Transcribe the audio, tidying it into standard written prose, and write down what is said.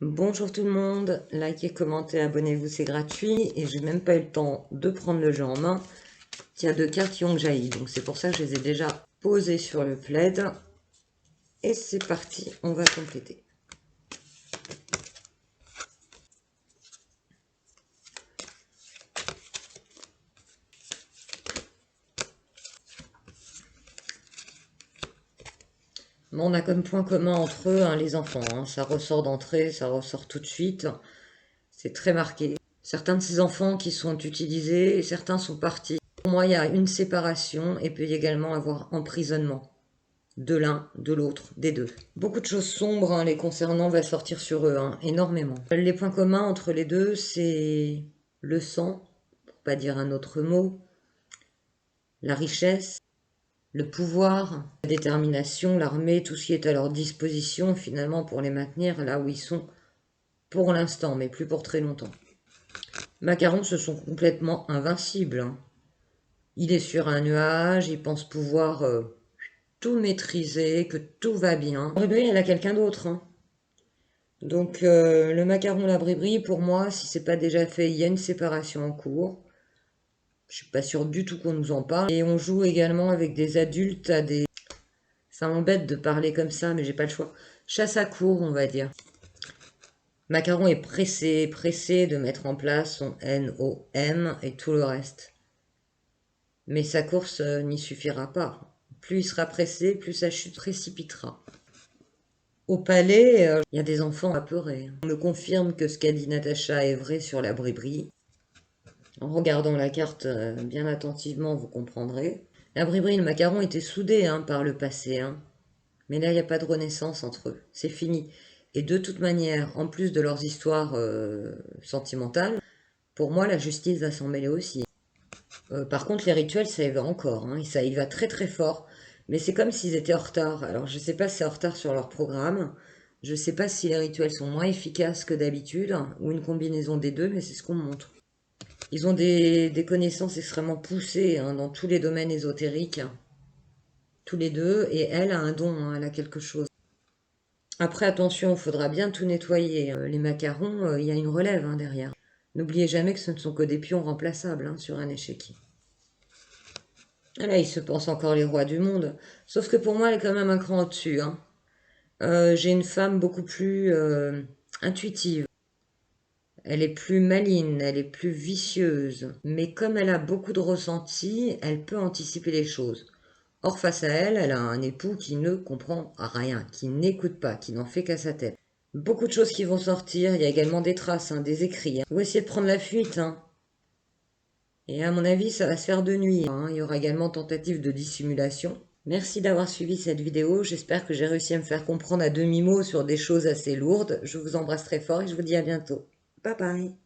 Bonjour tout le monde, likez, commentez, abonnez-vous, c'est gratuit et j'ai même pas eu le temps de prendre le jeu en main. Il y a deux cartes qui ont jailli, donc c'est pour ça que je les ai déjà posées sur le plaid. Et c'est parti, on va compléter. Bon, on a comme point commun entre eux les enfants, ça ressort d'entrée, ça ressort tout de suite. C'est très marqué. Certains de ces enfants qui sont utilisés et certains sont partis. Pour moi, il y a une séparation et peut également avoir emprisonnement. De l'un, de l'autre, des deux. Beaucoup de choses sombres les concernant va sortir sur eux, énormément. Les points communs entre les deux, c'est le sang, pour pas dire un autre mot, la richesse, le pouvoir, la détermination, l'armée, tout ce qui est à leur disposition finalement pour les maintenir là où ils sont pour l'instant, mais plus pour très longtemps. Macarons se sont complètement invincibles. Il est sur un nuage, il pense pouvoir tout maîtriser, que tout va bien. Bribri, elle a quelqu'un d'autre. Donc le macaron la bribri, pour moi, si c'est pas déjà fait, il y a une séparation en cours. Je suis pas sûre du tout qu'on nous en parle. Et on joue également avec des adultes à des... Ça m'embête de parler comme ça, mais j'ai pas le choix. Chasse à court, on va dire. Macaron est pressé de mettre en place son NOM et tout le reste. Mais sa course n'y suffira pas. Plus il sera pressé, plus sa chute précipitera. Au palais, il y a des enfants apeurés. On me confirme que ce qu'a dit Natacha est vrai sur la bribri. En regardant la carte bien attentivement, vous comprendrez. La bribri et le macaron étaient soudés par le passé. Mais là, il n'y a pas de renaissance entre eux. C'est fini. Et de toute manière, en plus de leurs histoires sentimentales, pour moi, la justice va s'en mêler aussi. Par contre, les rituels, ça y va encore. Et ça y va très très fort. Mais c'est comme s'ils étaient en retard. Alors, je ne sais pas si c'est en retard sur leur programme. Je ne sais pas si les rituels sont moins efficaces que d'habitude, ou une combinaison des deux, mais c'est ce qu'on montre. Ils ont des connaissances extrêmement poussées dans tous les domaines ésotériques, tous les deux, et elle a un don, elle a quelque chose. Après, attention, il faudra bien tout nettoyer. Les macarons, il y a une relève derrière. N'oubliez jamais que ce ne sont que des pions remplaçables sur un échiquier. Et là, ils se pensent encore les rois du monde. Sauf que pour moi, elle est quand même un cran au-dessus. J'ai une femme beaucoup plus intuitive. Elle est plus maligne, elle est plus vicieuse. Mais comme elle a beaucoup de ressenti, elle peut anticiper les choses. Or, face à elle, elle a un époux qui ne comprend rien, qui n'écoute pas, qui n'en fait qu'à sa tête. Beaucoup de choses qui vont sortir, il y a également des traces, des écrits. Ils vont essayer de prendre la fuite. Et à mon avis, ça va se faire de nuit. Il y aura également tentative de dissimulation. Merci d'avoir suivi cette vidéo. J'espère que j'ai réussi à me faire comprendre à demi-mot sur des choses assez lourdes. Je vous embrasse très fort et je vous dis à bientôt. Bye bye.